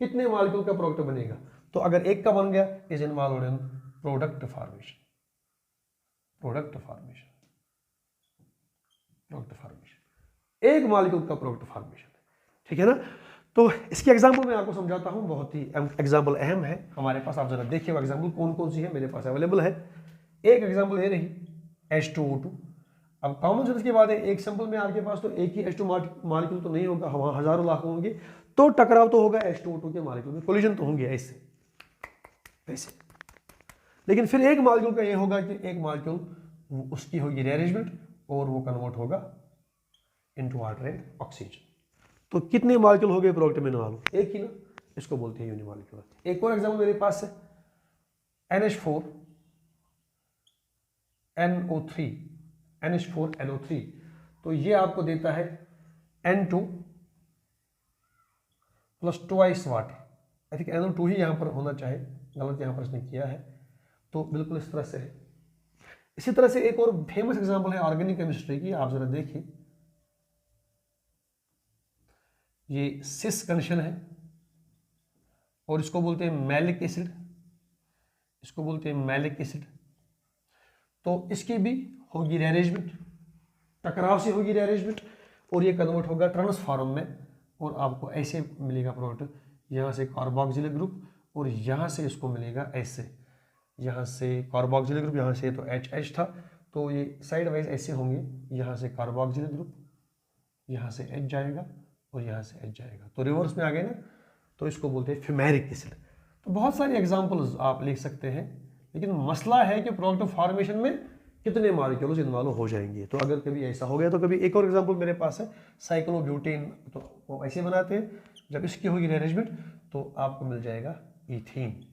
कितने मॉलिक्यूल का प्रोडक्ट बनेगा। तो अगर एक का बन गया, is involve in product formation, product formation, product formation, एक मॉलिक्यूल का प्रोडक्ट फॉर्मेशन। ठीक है ना? तो इसके एग्जाम्पल मैं आपको समझाता हूं, बहुत ही एग्जाम्पल अहम है हमारे पास। आप जरा देखिए एग्जाम्पल कौन कौन सी है मेरे पास अवेलेबल है। एक एग्जाम्पल ये रही H2O2। अब कॉमन सेंस की बात है, एक सैंपल में आपके पास तो एक ही H2 मॉलिक्यूल तो नहीं होगा, वहां हजारों लाखों होंगे, तो टकराव तो होगा H2O2 के मॉलिक्यूल में, कोलिजन तो होंगे ऐसे ऐसे। लेकिन फिर एक मॉलिक्यूल का ये होगा कि एक मॉलिक्यूल उसकी होगी रीअरेंजमेंट और वो कन्वर्ट होगा इनटू वाटर एंड ऑक्सीजन। तो कितने मॉलिक्यूल हो गए प्रोडक्ट में इन्वॉल्व? एक ही ना, इसको बोलते हैं यूनिमॉलिक्यूलर। एक और एग्जांपल मेरे पास है NH4NO3, NH4NO3। तो ये आपको देता है N2 plus twice water. I think NO2 ही यहां पर होना चाहिए, गलत यहां पर इसने किया है, तो बिल्कुल इस तरह से है। इसी तरह से एक और फेमस एग्जांपल है ऑर्गेनिक केमिस्ट्री की, आप जरा देखिए, ये सिस कंडीशन है और इसको बोलते हैं मैलिक एसिड, इसको बोलते हैं मैलिक एसिड। तो इसकी भी होगी रीअरेंजमेंट, टकराव से होगी रीअरेंजमेंट, और ये कन्वर्ट होगा ट्रांसफॉर्म में, और आपको ऐसे मिलेगा प्रोडक्ट, यहाँ से कार्बोक्सिलिक ग्रुप और यहाँ से इसको मिलेगा ऐसे, यहाँ से कार्बोक्सिलिक ग्रुप, यहाँ से तो HH था, तो ये साइड वाइज ऐसे होंगे, यहाँ से कार्बोक्सिलिक ग्रुप, यहाँ से H जाएगा और यहाँ से H जाएगा, तो रिवर्स में आ गए ना, तो इसको बोलते हैं फ्यूमेरिक एसिड। तो बहुत सारी एग्जांपल्स आप लिख सकते हैं, लेकिन मसला है कि प्रोडक्ट फॉर्मेशन में कितने मॉलिक्यूल्स इन्वॉल्व हो जाएंगे। तो अगर कभी ऐसा हो गया तो कभी एक और एग्जांपल मेरे पास है साइक्लोब्यूटेन, तो वो ऐसे बनाते हैं, जब इसकी होगी रीअरेंजमेंट तो आपको मिल जाएगा ईथीन।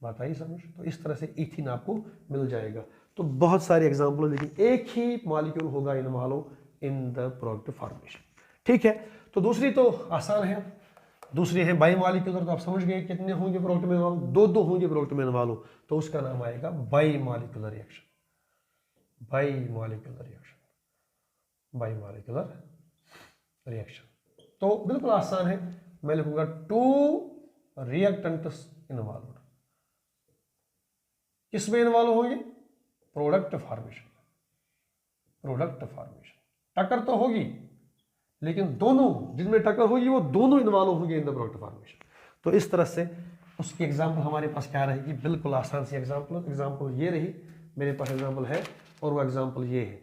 बात आई समझ? तो इस तरह से ईथीन आपको मिल जाएगा। तो बहुत सारे एग्जाम्पल, लेकिन एक ही मॉलिक्यूल होगा involve in the product formation. ठीक है, तो दूसरी तो आसान है, दूसरी है बाईमॉलिक्यूलर। तो आप समझ गए कितने होंगे प्रोडक्ट में इन्वॉल्व? दो होंगे प्रोडक्ट में इन्वॉल्व, तो उसका नाम आएगा बाईमॉलिक्यूलर रिएक्शन, बाईमॉलिक्यूलर रिएक्शन, बाईमॉलिक्यूलर रिएक्शन। तो बिल्कुल आसान है, मैं लिखूंगा टू रिएक्टेंट्स इन्वॉल्व। किसमें इन्वॉल्व होंगे? Product formation, product formation. टक्कर तो होगी, लेकिन दोनों जिनमें टक्कर होगी वो दोनों इन्वॉल्व होंगे इन द प्रोडक्ट फॉर्मेशन। तो इस तरह से उसकी एग्जांपल हमारे पास क्या रहेगी? बिल्कुल आसान सी एग्जांपल ये रही मेरे पास, एग्जांपल है, और वो एग्जांपल ये है,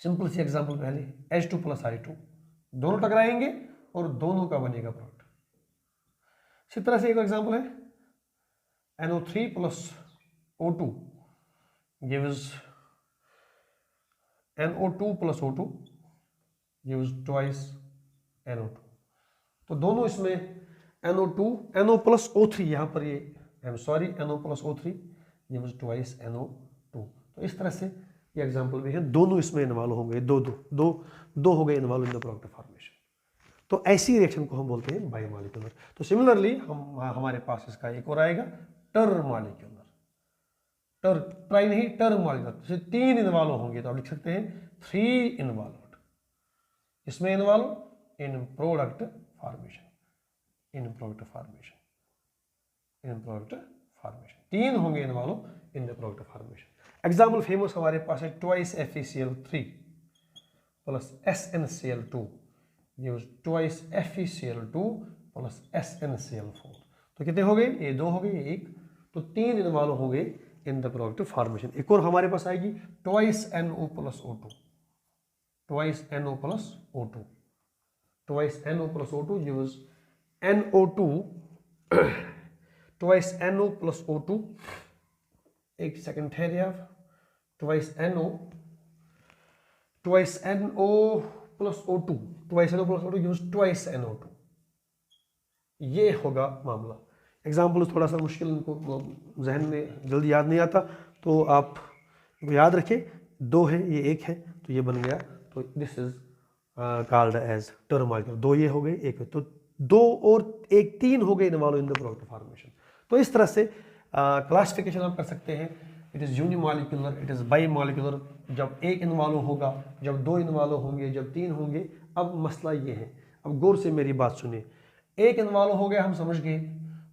सिंपल सी एग्जांपल पहले, H2 प्लस I2, दोनों टकराएंगे और दोनों का बनेगा प्रोडक्ट। इसी तरह से एक एग्जांपल है NO3 plus O2 gives NO2 plus O2 gives twice NO2। तो दोनों इसमें NO2, NO प्लस O3, यहाँ पर ये NO plus O3 gives twice NO2। तो इस तरह से ये एग्जांपल भी है, दोनों इसमें इन्वॉल्व होंगे, दो हो गए involve in the product formation. तो ऐसी रिएक्शन को हम बोलते हैं बाईमॉलिक्यूलर। तो सिमिलरली हमारे पास इसका एक और आएगा टर्मॉलिक्यूलर, ट्राई नहीं, टर्म मॉलिक्यूलर, जैसे 3 इन्वॉल्व होंगे तो आप लिख सकते हैं 3 इन्वॉल्व, इसमें involve in product formation, in product formation, in product formation, 3 होंगे involve in the product formation. Example famous हमारे पास है twice FeCl3 plus SnCl2, use twice FeCl2 plus SnCl4, तो कितने हो गए, ये 2 हो गए, ये 1, तो 3 इन्वॉल्व हो गए इन द प्रोडक्ट फॉर्मेशन। एक और हमारे पास आएगी twice NO plus O2, twice NO plus O2, twice NO plus O2 use NO2 twice NO plus O2, एक सेकेंड ठहरिए आप, twice NO plus O2, twice NO plus O2 use twice NO2, ये होगा मामला। एग्जाम्पल थोड़ा सा मुश्किल, इनको जहन में जल्दी याद नहीं आता, तो आप याद रखें, 2 है, ये 1 है, तो ये बन गया, तो this is called as term molecule. 2 ये हो गए, 1 है, तो 2 और 1 3 हो गए involve in the product formation. तो इस तरह से क्लासिफिकेशन आप कर सकते हैं, it is unimolecular, it is by molecular, जब 1 इन्वॉल्व होगा, जब 2 इन्वॉल्व होंगे, जब 3 होंगे। अब मसला ये है, अब गौर से मेरी बात सुनिए, 1 इन्वॉल्व हो गया हम समझ गए,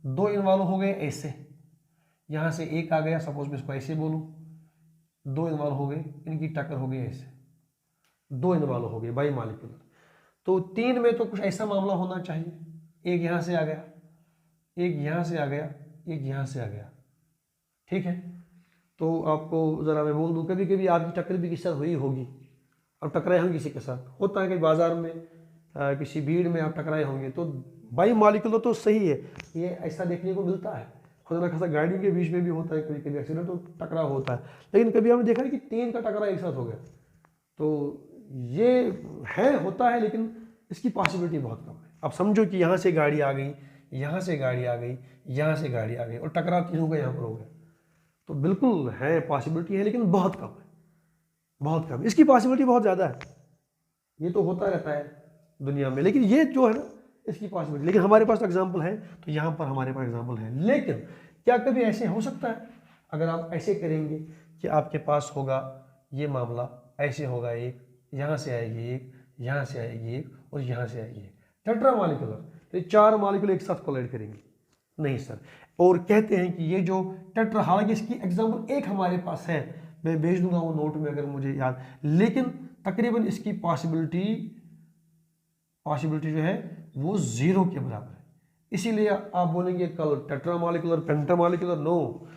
2 इन्वॉल्व हो गए ऐसे, यहाँ से 1 आ गया, सपोज मैं इसको ऐसे बोलूँ, 2 इन्वॉल्व हो गए, इनकी टक्कर हो गई ऐसे, 2 इन्वॉल्व हो गए बाई मॉलिक्यूलर। तो 3 में तो कुछ ऐसा मामला होना चाहिए, 1 यहाँ से आ गया, 1 यहाँ से आ गया, 1 यहाँ से आ गया, ठीक है। तो आपको ज़रा मैं बोल दूँ, कभी कभी आपकी टक्कर भी किसी साथ हुई होगी, अब टकराए हम किसी के साथ, होता है कि बाजार में किसी भीड़ में आप टकराए होंगे, तो बाई मॉलिक्यूलर तो सही है, ये ऐसा देखने को मिलता है, खुदा ना खासा गाड़ी के बीच में भी होता है, कभी कभी एक्सीडेंट तो टकराव होता है, लेकिन कभी हमने देखा है कि 3 का टकराव एक साथ हो गया, तो ये है, होता है, लेकिन इसकी पॉसिबिलिटी बहुत कम है। अब समझो कि यहाँ से गाड़ी आ गई, यहाँ से गाड़ी आ गई, यहाँ से गाड़ी आ गई, और टकराव तीनों का यहाँ पर हो गया, तो बिल्कुल है, पॉसिबिलिटी है, लेकिन बहुत कम है, बहुत कम। इसकी पॉसिबिलिटी बहुत ज़्यादा है, ये तो होता रहता है दुनिया में, लेकिन ये जो है ना, इसकी पॉसिबिलिटी, लेकिन हमारे पास तो एग्जाम्पल है, तो यहाँ पर हमारे पास एग्जाम्पल है। लेकिन क्या कभी ऐसे हो सकता है, अगर आप ऐसे करेंगे कि आपके पास होगा ये मामला, ऐसे होगा, एक यहाँ से आएगी, एक यहाँ से आएगी, एक और यहाँ से आएगी, टेट्रा मॉलिक्यूलर, तो 4 मॉलिक्यूल एक साथ कोलाइड करेंगे, नहीं सर। और कहते हैं कि ये जो टेट्रा, हालांकि इसकी एग्जाम्पल एक हमारे पास है, मैं भेज दूंगा वो नोट में अगर मुझे याद, लेकिन तकरीबन इसकी पॉसिबिलिटी जो है वो 0 के बराबर है। इसीलिए आप बोलेंगे कल टेट्रा मॉलिक्यूलर, पेंटा मॉलिक्यूलर, नो,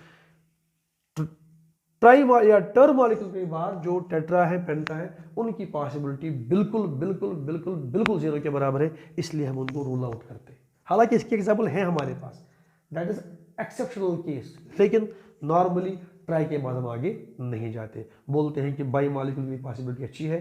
ट्राई या टर मॉलिक्यूल के बाद जो टेट्रा है, पेंटा है, उनकी पॉसिबिलिटी बिल्कुल बिल्कुल बिल्कुल बिल्कुल 0 के बराबर है, इसलिए हम उनको रूल आउट करते हैं। हालांकि इसके एग्जाम्पल है हमारे पास, दैट इज एक्सेप्शनल केस, लेकिन नॉर्मली ट्राई के बाद हम आगे नहीं जाते, बोलते हैं कि बाई मॉलिक्यूल की पॉसिबिलिटी अच्छी है,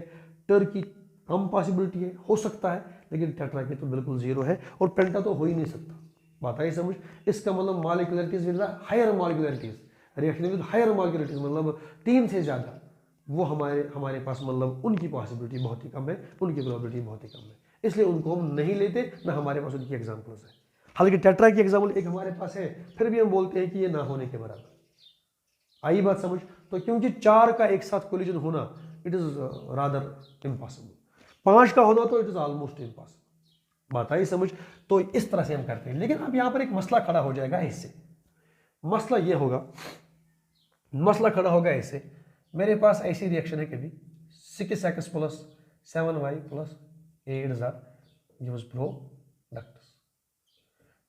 टर की कम पॉसिबिलिटी है, हो सकता है, लेकिन टेट्रा की तो बिल्कुल 0 है, और पेंटा तो हो ही नहीं सकता। बात आई समझ? इसका मतलब molecularities with higher molecularities, reaction with higher molecularities, मतलब 3 से ज़्यादा, वो हमारे पास मतलब उनकी पॉसिबिलिटी बहुत ही कम है, उनकी प्रोबेबिलिटी बहुत ही कम है, इसलिए उनको हम नहीं लेते, ना हमारे पास उनकी एग्जाम्पल्स है। हालांकि टेट्रा की एग्जाम्पल एक हमारे पास है, फिर भी हम बोलते हैं कि ये ना होने के बराबर। आई बात समझ? तो क्योंकि 4 का एक साथ कोलिजन होना, इट इज रादर इम्पॉसिबल, 5 का होना तो इट इज ऑलमोस्ट इम्पॉसिबल। बात आई समझ? तो इस तरह से हम करते हैं। लेकिन अब यहां पर एक मसला खड़ा हो जाएगा इससे, मसला ये होगा, मसला खड़ा होगा ऐसे, मेरे पास ऐसी रिएक्शन है कभी 6x plus 7y plus 8z gives products.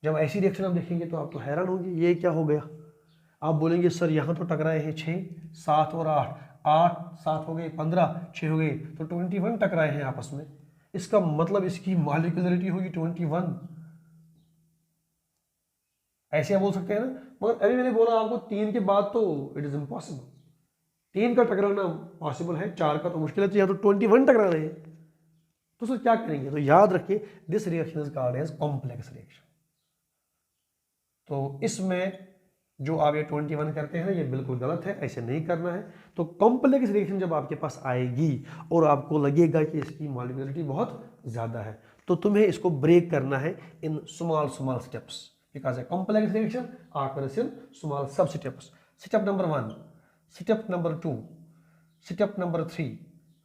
जब ऐसी रिएक्शन आप देखेंगे तो आप तो हैरान होंगे, ये क्या हो गया। आप बोलेंगे सर यहाँ तो टकराए हैं 6, 7 और 8, 8 7 हो गए 15, 6 हो गए तो 21 टकराए हैं आपस में, इसका मतलब इसकी मॉलिक्यूलरिटी होगी 21। ऐसे आप बोल सकते हैं ना, मगर अभी मैंने बोला आपको 3 के बाद तो इट इज इम्पॉसिबल, 3 का टकराना पॉसिबल है, 4 का तो मुश्किल है, तो यहाँ तो 21 टकरा रहे हैं, तो सर क्या करेंगे। तो याद रखिए this reaction is called as complex reaction. तो इसमें जो आप ये 21 करते हैं ये बिल्कुल गलत है, ऐसे नहीं करना है। तो कॉम्प्लेक्स रिएक्शन जब आपके पास आएगी और आपको लगेगा कि इसकी मॉलिक्यूलरिटी बहुत ज़्यादा है, तो तुम्हें इसको ब्रेक करना है in small small steps, because a complex reaction occurs in small sub steps. Step number 1, step number 2, step number 3,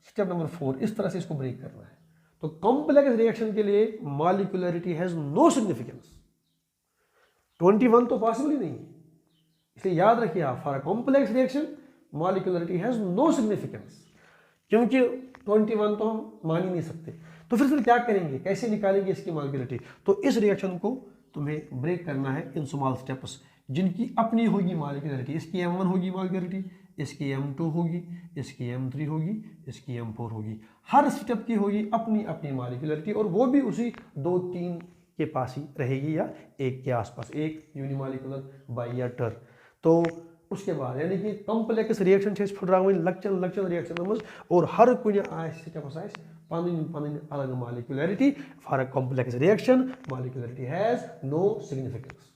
step number 4, इस तरह से इसको ब्रेक करना है। तो कॉम्प्लेक्स रिएक्शन के लिए मॉलिक्यूलरिटी हैज नो सिग्निफिकेंस, 21 तो पॉसिबल ही नहीं है। इसलिए याद रखिए आप, for complex reaction molecularity has no significance, क्योंकि 21 तो हम मान ही नहीं सकते। तो फिर क्या करेंगे, कैसे निकालेंगे इसकी मॉलिक्यूलरिटी? तो इस रिएक्शन को तुम्हें ब्रेक करना है इन स्मॉल स्टेप्स, जिनकी अपनी होगी मॉलिक्यूलरिटी। इसकी M1 होगी मॉलिक्यूलरिटी, इसकी M2 होगी, इसकी M3 होगी, इसकी M4 होगी। हर स्टेप की होगी अपनी अपनी मॉलिक्यूलरिटी, और वो भी उसी 2-3 के पास ही रहेगी या एक के आसपास, एक यूनिमॉलिक्यूलर, बाई या टर। तो उसके बाद यानी कि कॉम्प्लेक्स रिएक्शन छे फुटरावन लक्चन रिएक्शन और हर कुछ स्टेपस पन अलग molecularity. For a complex reaction molecularity has no significance.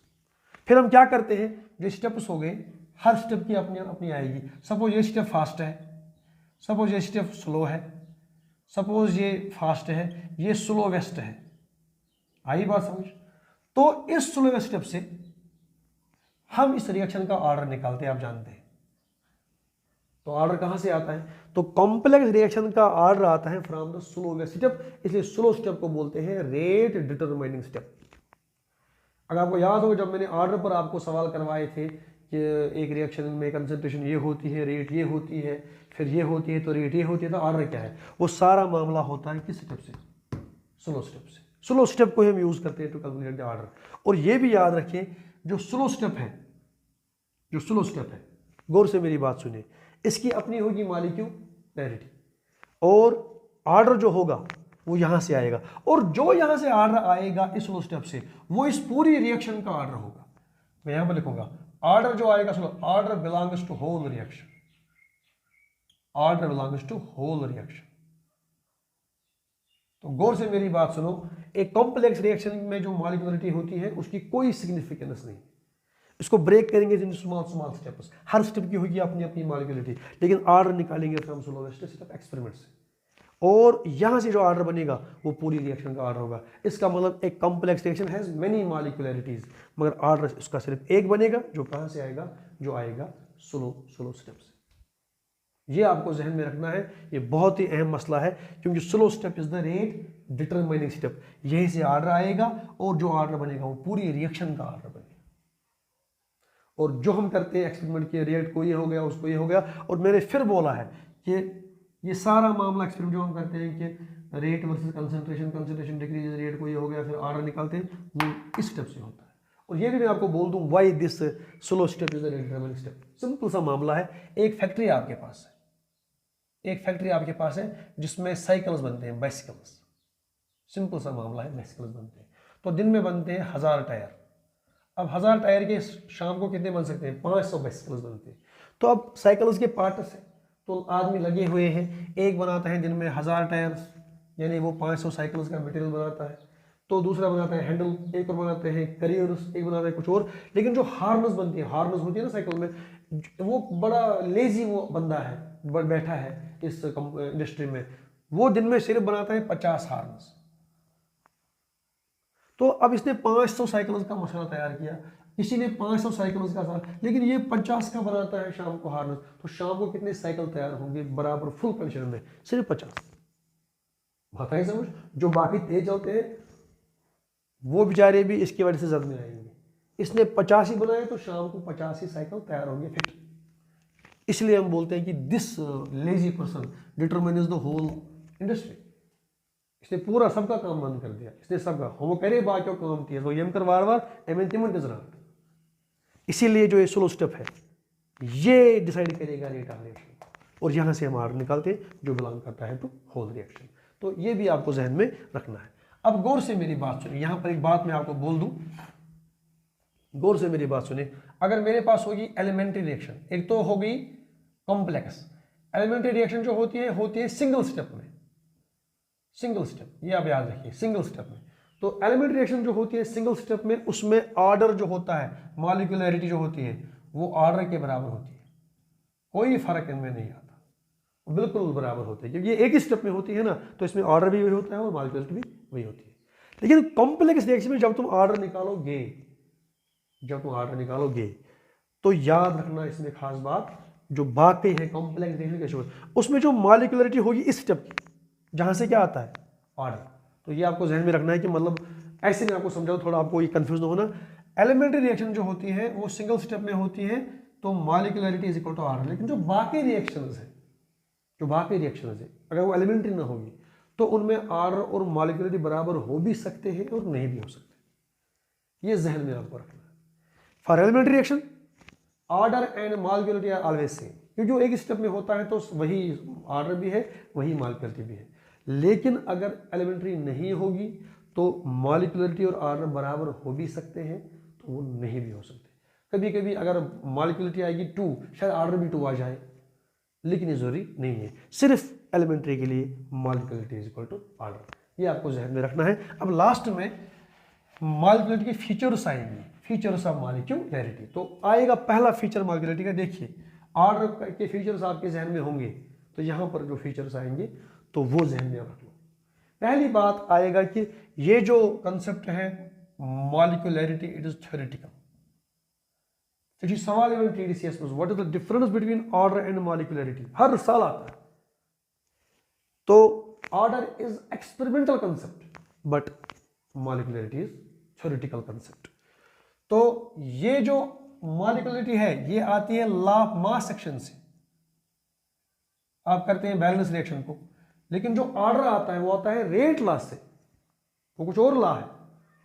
फिर हम क्या करते हैं, जो स्टेप्स हो गए हर स्टेप की अपनी अपनी आएगी। सपोज ये स्टेप फास्ट है, सपोज ये स्टेप स्लो है, सपोज ये फास्ट है, ये स्लोवेस्ट है। आई बात समझ? तो इस स्लोवेस्ट स्टेप से हम इस रिएक्शन का ऑर्डर निकालते हैं, आप जानते हैं। तो ऑर्डर कहां से आता है? तो कॉम्प्लेक्स रिएक्शन का ऑर्डर आता है फ्रॉम द स्लोवेस्ट स्टेप, इसलिए स्लो स्टेप को बोलते हैं रेट डिटरमाइनिंग स्टेप। अगर आपको याद हो, जब मैंने ऑर्डर पर आपको सवाल करवाए थे कि एक रिएक्शन में कंसंट्रेशन ये होती है, रेट ये होती है, फिर ये होती है, तो रेट ये होती है, तो ऑर्डर क्या है? वो सारा मामला होता है किस स्टेप से? स्लो स्टेप से। स्लो स्टेप को हम यूज करते हैं टू कैलकुलेट द ऑर्डर। और ये भी याद रखें, जो स्लो स्टेप है, जो स्लो स्टेप है, गौर से मेरी बात सुनिए, इसकी अपनी होगी मॉलिक्यूलरिटी, और ऑर्डर जो होगा वो यहां से आएगा, और जो यहां से ऑर्डर आएगा इस स्लो स्टेप से, वो इस पूरी रिएक्शन का ऑर्डर होगा। मैं यहां पर लिखूंगा ऑर्डर जो आएगा, slow order belongs to whole reaction, order belongs to whole reaction. तो गौर से मेरी बात सुनो, एक कॉम्प्लेक्स रिएक्शन में जो मॉलिक्यूलरिटी होती है उसकी कोई सिग्निफिकेंस नहीं। इसको ब्रेक करेंगे in small small steps, her step की होगी अपनी अपनी मॉलिक्यूलरिटी, लेकिन ऑर्डर निकालेंगे फ्रॉम स्लोवेस्ट स्टेप एक्सपेरिमेंट से, और यहां से जो ऑर्डर बनेगा वो पूरी रिएक्शन का ऑर्डर होगा। इसका मतलब एक कॉम्प्लेक्स रिएक्शन हैज मेनी मॉलिक्यूलरिटीज, मगर ऑर्डर उसका सिर्फ एक बनेगा, जो कहां से आएगा? जो आएगा स्लो स्टेप से। ये आपको जहन में रखना है, ये बहुत ही अहम मसला है, क्योंकि slow step is the rate determining step. यहीं से ऑर्डर आएगा, और जो ऑर्डर बनेगा वो पूरी रिएक्शन का ऑर्डर बनेगा। और जो हम करते हैं एक्सपेरिमेंट के, रेट को ये हो गया, उसको ये हो गया, और मैंने फिर बोला है कि ये सारा मामला एक्सपेरिमेंट जो हम करते हैं कि rate versus concentration, concentration decrease, rate को ये हो गया, फिर ऑर्डर निकालते हैं, वो इस स्टेप से होता है। और ये भी मैं आपको बोल दूं why this slow step is the rate determining step. Simple सा मामला है, एक फैक्ट्री आपके पास है, एक फैक्ट्री आपके पास है जिसमें साइकिल्स बनते हैं, बाइसिकल्स। सिंपल सा मामला है, बाइसिकल्स बनते हैं। तो दिन में बनते हैं 1000 टायर। अब 1000 टायर के शाम को कितने बन सकते हैं? 500 बाइसिकल्स बनते हैं। तो अब साइकिल्स के पार्ट्स हैं, तो आदमी लगे हुए हैं, एक बनाता है दिन में 1000 टायर्स, यानी वो 500 साइकिल्स का मटेरियल बनाता है। तो दूसरा बनाता है हैंडल, एक और बनाते हैं करियर्स, एक बनाता है कुछ और। लेकिन जो हार्नस बनती है, हार्नस होती है ना साइकिल में, वो बड़ा लेजी वो बंदा है, बैठा है इस इंडस्ट्री में, वो दिन में सिर्फ बनाता है 50 हार्नस। तो अब इसने 500 साइकिल्स का मसाला तैयार किया, किसी ने 500 साइकिल्स का साथ, लेकिन ये 50 का बनाता है शाम को हार्नस। तो शाम को कितने साइकिल तैयार होंगे बराबर फुल कंडीशन में? सिर्फ 50। बात है समझ? जो बाकी तेज चलते हैं वो बेचारे भी इसकी वजह से जद में आएंगे। इसने 50 ही बनाए, तो शाम को 50 ही साइकिल तैयार होंगे फिट। इसलिए हम बोलते हैं कि this lazy person determines the whole industry. इसने पूरा सबका काम बंद कर दिया, इसने सबका हम करे बाकी काम किया, तो यम कर वार वार एम तिमन गुजरात। इसीलिए जो ये स्लो स्टेप है ये डिसाइड करेगा रेट ऑफ रिएक्शन, और यहां से हम आर निकालते हैं जो बिलोंग करता है टू होल रिएक्शन। तो ये भी आपको जहन में रखना है। अब गौर से मेरी बात सुनिए, यहां पर एक बात मैं आपको बोल दूं, गौर से मेरी बात सुनिए। अगर मेरे पास होगी एलिमेंट्री रिएक्शन, एक तो होगी कॉम्प्लेक्स। एलिमेंट्री रिएक्शन जो होती है सिंगल स्टेप में, सिंगल स्टेप, ये आप याद रखिए, सिंगल स्टेप में। तो एलिमेंट्री रिएक्शन जो होती है सिंगल स्टेप में, उसमें ऑर्डर जो होता है, मॉलिक्यूलरिटी जो होती है, वो ऑर्डर के बराबर होती है, कोई फर्क इनमें नहीं आता, बिल्कुल बराबर होते हैं, क्योंकि ये एक ही स्टेप में होती है ना, तो इसमें ऑर्डर भी वही होता है और मॉलिक्यूलरिटी भी वही होती है। लेकिन कॉम्प्लेक्स रिएक्शन में जब तुम ऑर्डर निकालोगे, तो याद रखना इसमें खास बात, जो बाकी है कॉम्प्लेक्स रिएक्शन कैसे होगा, उसमें जो मॉलिक्यूलरिटी होगी इस स्टेप जहाँ से क्या आता है ऑर्डर। तो ये आपको जहन में रखना है कि मतलब ऐसे मैं आपको समझाऊँ, थोड़ा आपको ये कंफ्यूज ना होना। एलिमेंट्री रिएक्शन जो होती है वो सिंगल स्टेप में होती है, तो molecularity is equal to order. लेकिन जो बाकी रिएक्शंस है, जो बाकी रिएक्शंस है, अगर वो एलिमेंट्री ना होगी तो उनमें ऑर्डर और मॉलिक्यूलरिटी बराबर हो भी सकते हैं और नहीं भी हो सकते। ये जहन में आपको रखना है। For elementary reaction order and molecularity are always same, क्योंकि जो एक स्टेप में होता है तो वही ऑर्डर भी है वही मॉलिक्यूलरिटी भी है। लेकिन अगर एलिमेंट्री नहीं होगी तो मॉलिक्यूलरिटी और ऑर्डर बराबर हो भी सकते हैं, तो वो नहीं भी हो सकते। कभी कभी अगर मॉलिक्यूलरिटी आएगी 2, शायद ऑर्डर भी 2 आ जाए, लेकिन ये जरूरी नहीं है। सिर्फ एलिमेंट्री के लिए molecularity is equal to order, ये आपको जहन में रखना है। अब लास्ट में मॉलिक्यूलरिटी के फीचर्स आएंगे, फीचर्स ऑफ मॉलिक्यूलरिटी। तो आएगा पहला फीचर मॉलिक्यूलरिटी का, देखिए ऑर्डर के फीचर्स आपके जहन में होंगे, तो यहाँ पर जो फीचर्स आएंगे तो वो जहन में रख लो। पहली बात आएगा कि ये जो कंसेप्ट है मॉलिक्यूलरिटी, इट इज थ्योरेटिकल। तो जी सवाल इवन TDCS में, what is the difference between order and molecularity, हर साल आता है। तो order is experimental concept but molecularity is theoretical concept. तो ये जो मॉलिक्यूलरिटी है ये आती है लॉ ऑफ मास सेक्शन से, आप करते हैं बैलेंस रिएक्शन को। लेकिन जो ऑर्डर आता है वो आता है रेट लॉ से, वो कुछ और लॉ है,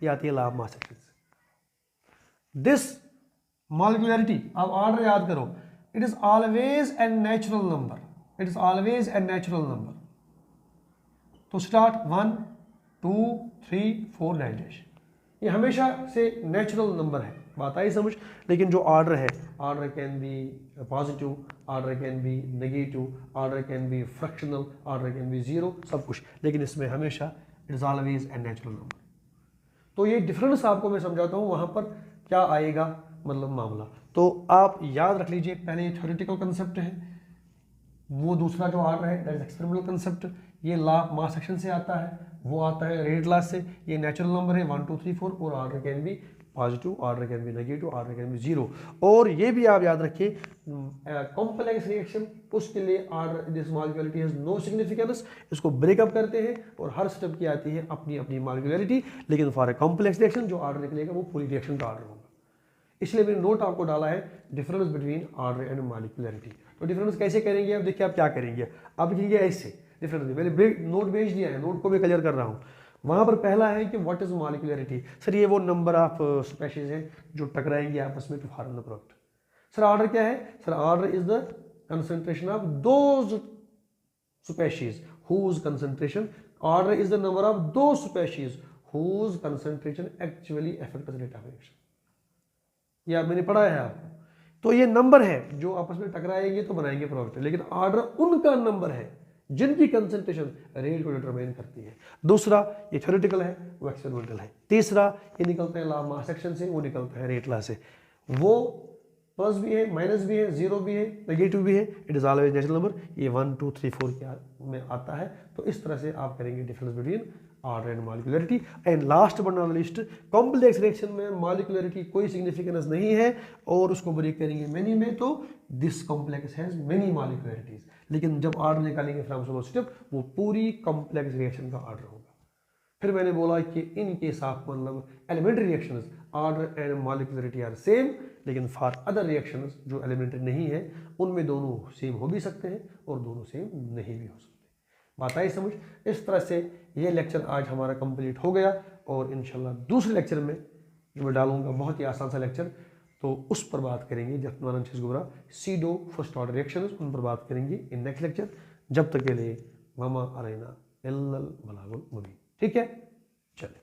ये आती है लॉ ऑफ मास सेक्शन से। दिस मॉलिक्यूलरिटी, अब ऑर्डर याद करो, it is always a natural number, it is always a natural number. तो स्टार्ट 1 2 3 4 9 ये हमेशा से नेचुरल नंबर है, बात आई समझ। लेकिन जो ऑर्डर है, order can be positive, order can be negative, order can be fractional, order can be 0, सब कुछ, लेकिन इसमें हमेशा it is always a natural number. तो ये डिफरेंस आपको मैं समझाता हूँ, वहाँ पर क्या आएगा मतलब मामला। तो आप याद रख लीजिए, पहले ये थ्योरेटिकल कंसेप्ट है, वो दूसरा जो ऑर्डर है दैट इज एक्सपेरिमेंटल कंसेप्ट, ये लॉ ऑफ मास सेक्शन से आता है, वो आता है रेट लॉ से। ये नेचुरल नंबर है 1 2 3 4, और order can be positive, order can be negative, order can be 0। और ये भी आप याद रखिए, कॉम्प्लेक्स रिएक्शन, उसके लिए order this molecularity has no significance, इसको ब्रेकअप करते हैं और हर स्टेप की आती है अपनी अपनी मॉलिक्यूलरिटी। लेकिन फॉर ए कॉम्प्लेक्स रिएक्शन जो ऑर्डर निकलेगा वो पूरी रिएक्शन का ऑर्डर होगा। इसलिए मैंने नोट आपको डाला है difference between order and molecularity. तो डिफरेंस कैसे करेंगे, अब देखिए आप क्या करेंगे, आप लिखिए ऐसे डिफरेंस, मैंने नोट भेज दिया है, नोट को मैं क्लियर कर रहा हूँ। वहाँ पर पहला है कि व्हाट इज मॉलिक्यूलरिटी, सर ये वो नंबर ऑफ स्पेशीज हैं जो टकराएंगे आपस में to form the product. Sir order क्या है, sir order is the concentration of those species whose concentration, order is the number of those species whose concentration actually affects the rate of reaction। ये मैंने पढ़ा है आपको। तो ये नंबर है जो आपस में टकराएंगे तो बनाएंगे प्रोडक्ट, लेकिन ऑर्डर उनका नंबर है जिनकी कंसंट्रेशन रेट को डिटरमाइन करती है। दूसरा ये थ्योरेटिकल है, वो एक्सपेरिमेंटल है। तीसरा ये निकलता है लॉ ऑफ मास सेक्शन से, वो निकलता है रेट लॉ से। वो प्लस भी है, माइनस भी है, 0 भी है, नेगेटिव भी है, it is always natural number. ये 1 2 3 4 के में आता है। तो इस तरह से आप करेंगे difference between order and molecularity. And last but not list, complex reaction में मॉलिक्यूलरिटी कोई सिग्निफिकेंस नहीं है और उसको ब्रेक करेंगे मेनी में, तो दिस कॉम्प्लेक्स हैज मेनी मॉलिक्यूलरिटीज। लेकिन जब ऑर्डर निकालेंगे फ्रॉम सोलर स्टेप, वो पूरी कॉम्प्लेक्स रिएक्शन का ऑर्डर होगा। फिर मैंने बोला कि इन केस ऑफ मतलब elementary reactions order and molecularity are same, लेकिन फॉर अदर रिएक्शंस जो एलिमेंट्री नहीं है उनमें दोनों सेम हो भी सकते हैं और दोनों सेम नहीं भी हो सकते। बात आई समझ। इस तरह से ये लेक्चर आज हमारा कंप्लीट हो गया और इंशाल्लाह दूसरे लेक्चर में जो मैं डालूंगा बहुत ही आसान सा लेक्चर, तो उस पर बात करेंगे जब सीडो फर्स्ट ऑर्डर रिएक्शंस, उन पर बात करेंगे इन नेक्स्ट लेक्चर। जब तक के लिए वमा अलैना इल्लल बलागुल मुबीन। ठीक है, चलिए।